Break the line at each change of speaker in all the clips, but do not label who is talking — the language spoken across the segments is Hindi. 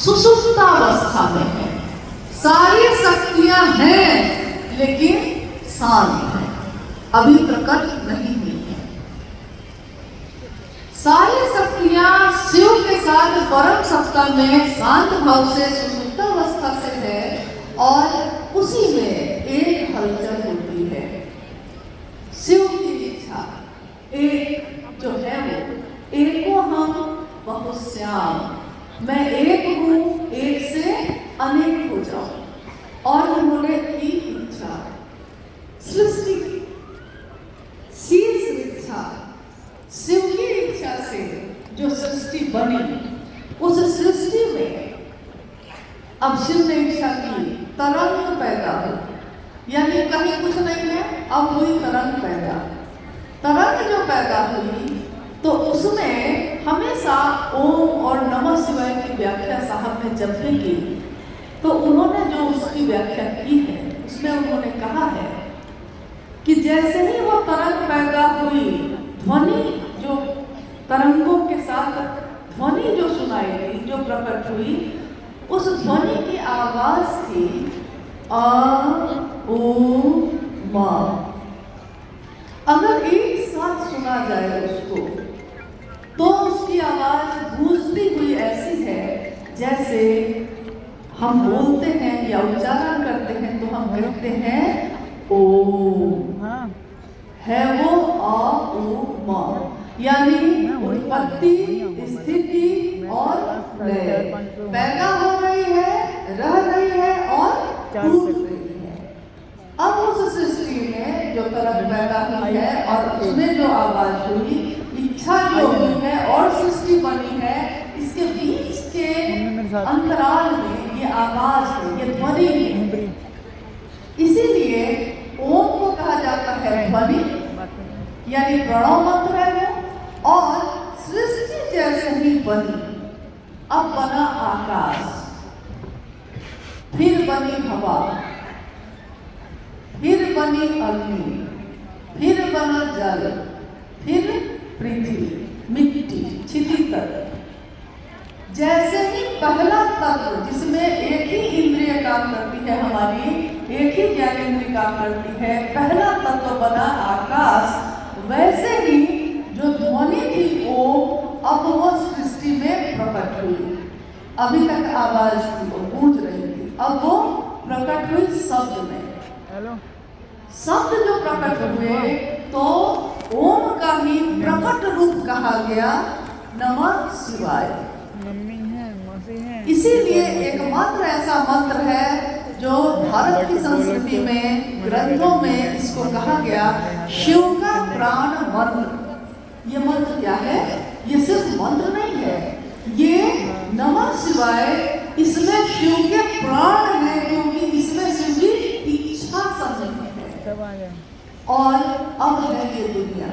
सुसुप्तावस्था में है। सारी शक्तियां हैं लेकिन शांत है, अभी प्रकट नहीं हुई है। सारी शक्तियां शिव के साथ परम सत्ता में शांत भाव से सुसुप्तावस्था से है और उसी में एक हलचल होती है। शिव की इच्छा एक जो है वो एको हम बहुश्याम, मैं एक हूँ, एक से अनेक हो जाऊं। और उन्होंने की इच्छा सृष्टि शीर्ष इच्छा, शिव की इच्छा से जो सृष्टि बनी, उस सृष्टि में अब शिव ने इच्छा की तरंग पैदा हो, यानी कहीं कुछ नहीं है, अब हुई तरंग पैदा। तरंग जो पैदा हुई तो उसमें हमेशा ओम और नमः शिवाय की व्याख्या साहब ने जब भी की तो उन्होंने जो उसकी व्याख्या की है उसमें उन्होंने कहा है कि जैसे ही वो तरंग पैदा हुई, ध्वनि जो तरंगों के साथ ध्वनि जो सुनाई दी, जो प्रकट हुई, उस ध्वनि की आवाज थी आ ओ मा। अगर एक साथ सुना जाए उसको तो उसकी आवाज गूंजती हुई ऐसी है जैसे हम बोलते हैं या उच्चारण करते हैं तो हम कहते हैं ओम, है वो आ ओ मा, यानी उत्पत्ति, स्थिति और लय पैदा हो रही है, रह रही है और टूट रही है। अब उस सृष्टि में जो तरंग पैदा हुई है और उसमें जो आवाज हुई, इच्छा जो हुई है और सृष्टि बनी है, इसके बीच के अंतराल में ये आवाज है, ये ध्वनि है। इसीलिए ओम को कहा जाता है ध्वनि, यानी प्रणव मंत्र है वो। और सृष्टि जैसे ही बनी, अब बना आकाश, फिर बनी हवा, फिर बनी अग्नि, फिर बना जल, फिर पृथ्वी, मिट्टी, क्षिति तत्व। जैसे ही पहला तत्व जिसमें एक ही इंद्रिय काम करती है, हमारी एक ही ज्ञानेंद्रिय काम करती है, पहला तत्व बना आकाश, वैसे ही जो ध्वनि थी वो अब वो सृष्टि में प्रकट हुई। अभी तक आवाज थी, वो गूंज रही थी, अब वो प्रकट हुई शब्द में। शब्द जो प्रकट हुए तो ओम का ही प्रकट रूप कहा गया नमः शिवाय। इसीलिए एक मंत्र ऐसा मंत्र है जो भारत की संस्कृति में, ग्रंथों में इसको कहा गया शिव का प्राण मंत्र। ये मंत्र क्या है? ये सिर्फ मंत्र नहीं है, ये नमः शिवाय, इसमें शिव के प्राण है, क्योंकि इसमें शिव की इच्छा सम्मिलित है। और अब है ये दुनिया,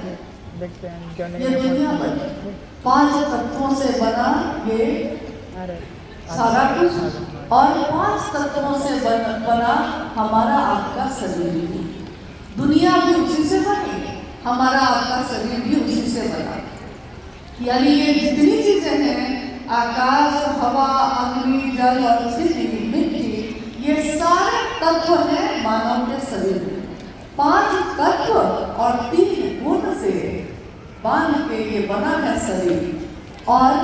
देखते हैं
ये दुनिया बनी 5 तत्वों से बना ये सारा कुछ, और 5 तत्वों से बना हमारा आपका शरीर भी। दुनिया भी उसी से बनी, हमारा आपका शरीर भी उसी से बना। यानी ये जितनी चीजें हैं, आकाश, हवा, अग्नि, जल और मिट्टी, ये सारे तत्व हैं मानव के शरीर में। 5 तत्व और 3 गुण से बांध के ये बना है शरीर। और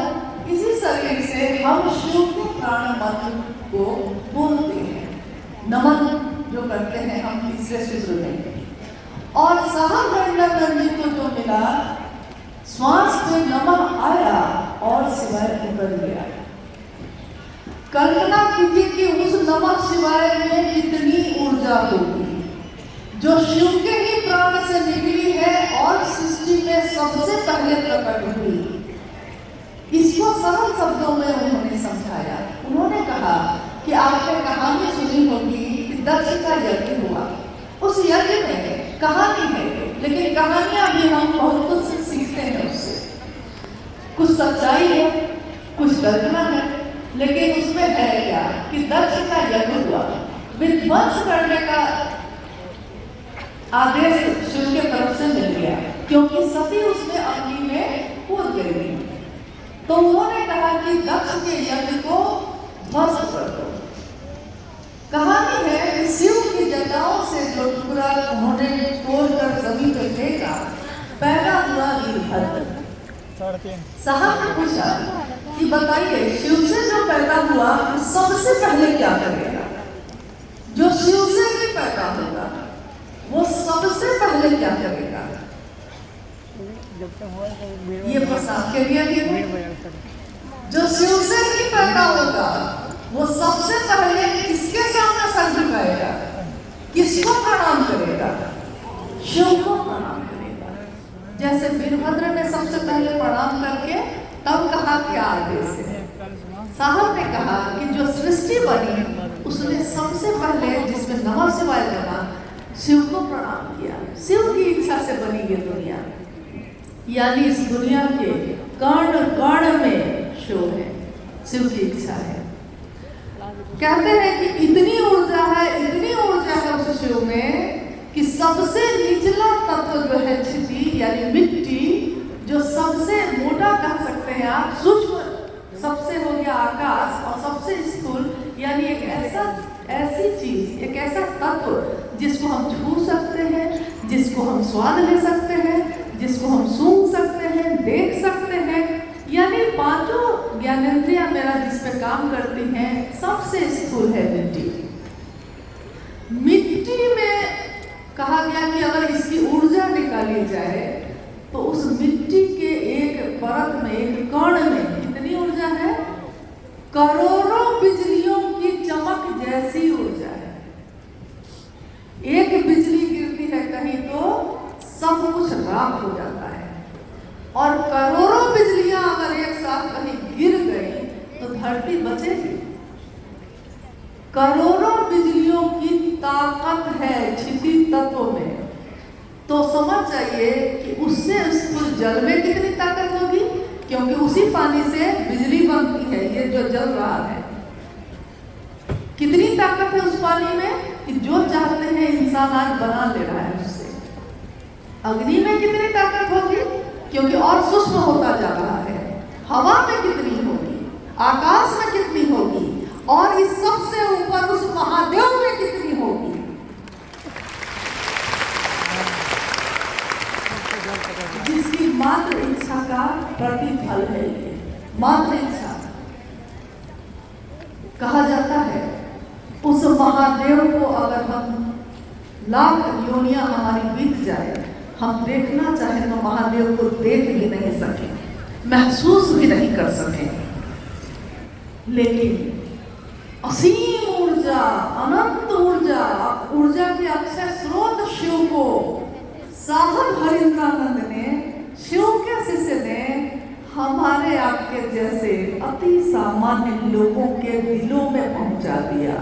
इसी शरीर से हम शिव के प्राण मंत्र को बोलते हैं, नमन जो करते हैं हम तीसरे सूत्र में। और साहब रंजन जी को जो मिला, श्वास में नमन आया और शिवाय उतर गया। कल्पना कीजिए कि उस नमः शिवाय में कितनी ऊर्जा होगी जो शिव के ही प्राण से निकली है और सृष्टि में सबसे पहले प्रकट हुई। इसको सरल शब्दों में उन्होंने समझाया। उन्होंने कहा कि आपने कहानी सुनी होगी कि दक्ष का यज्ञ हुआ, उस यज्ञ में कहानी है, लेकिन कहानियां भी हम बहुत कुछ सीखते हैं उससे। कुछ सच्चाई है, कुछ कल्पना है, लेकिन उसमें है क्या कि दक्ष का यज्ञ हुआ, विध्वंस करने का आदेश शिव के तरफ से मिल गया, क्योंकि सती उसमें अग्नि में कूद गई। तो उन्होंने कहा कि दक्ष के यज्ञ को कि शिव की जटाओं से जो टुकड़ा उन्होंने तोड़कर जमीन पर फेंका, पैदा हुआ वीरभद्र। साहब ने पूछा कि बताइए शिव से जो पैदा हुआ सबसे पहले क्या करेगा? जो शिव से भी पैदा होगा वो सबसे पहले क्या करेगा? ये प्रश्न आपके लिए। जो शिव से भी पैदा होगा वो सबसे पहले किसके सामने सर झुकाएगा? किसको प्रणाम करेगा? शिव को प्रणाम करेगा। जैसे वीरभद्र ने सबसे पहले प्रणाम करके तब कहा क्या आदेश है? साहब ने कहा कि जो सृष्टि बनी उसने सबसे पहले जिसमें नमः शिवाय बना शिव को प्रणाम किया। शिव की इच्छा से बनी ये दुनिया, यानी इस दुनिया के कण कण में शिव है, शिव की इच्छा है। कहते हैं कि इतनी ऊर्जा है उस शिव में कि सबसे निचला तत्व जो है क्षिति यानी मिट्टी, जो सबसे मोटा कह सकते हैं आप, सूक्ष्म सबसे हो गया आकाश, और सबसे स्थूल यानी एक ऐसी चीज, एक ऐसा तत्व जिसको हम छू सकते हैं, जिसको हम स्वाद ले सकते हैं, जिसको हम सूंघ सकते हैं, देख सकते हैं, यानी पांचों ज्ञानेंद्रियां मेरा जिस पे काम करती हैं, सबसे स्थूल है मिट्टी। मिट्टी में कहा गया कि अगर इसकी ऊर्जा निकाली जाए तो उस मिट्टी के एक परत में, एक कण में कितनी ऊर्जा है? करोड़ों बिजलियों की चमक जैसी ऊर्जा है। एक बिजली गिरती है कहीं तो सब कुछ राख हो जाता है, और करोड़ों बिजलियां अगर एक साथ कहीं गिर गई तो धरती बचेगी। करोड़ों बिजलियों की ताकत है क्षिति तत्व में, तो समझ जाइए कि उससे स्थूल जल में कितनी ताकत होगी, क्योंकि उसी पानी से बिजली बनती है। ये जो जल रहा है कितनी ताकत है उस पानी में कि जो चाहते हैं इंसान आज बना ले रहा है उससे। अग्नि में कितनी ताकत होगी, क्योंकि और सूक्ष्म होता जा रहा है। हवा में कितनी होगी, आकाश में कितनी होगी, और इस सबसे ऊपर उस महादेव में कितनी होगी। जिसकी मात्र इच्छा का प्रतिफल है ये, मात्र इच्छा। कहा जाता है उस महादेव को अगर हम लाख योनियां हमारी बीत जाए, हम देखना चाहें तो महादेव को देख भी नहीं सके, महसूस भी नहीं कर सके, लेकिन असीम ऊर्जा, अनंत ऊर्जा, ऊर्जा के अक्षय स्रोत शिव को साहब हरिंद्रानंद ने, शिव के शिष्य ने हमारे आपके जैसे अति सामान्य लोगों के दिलों में पहुंचा दिया।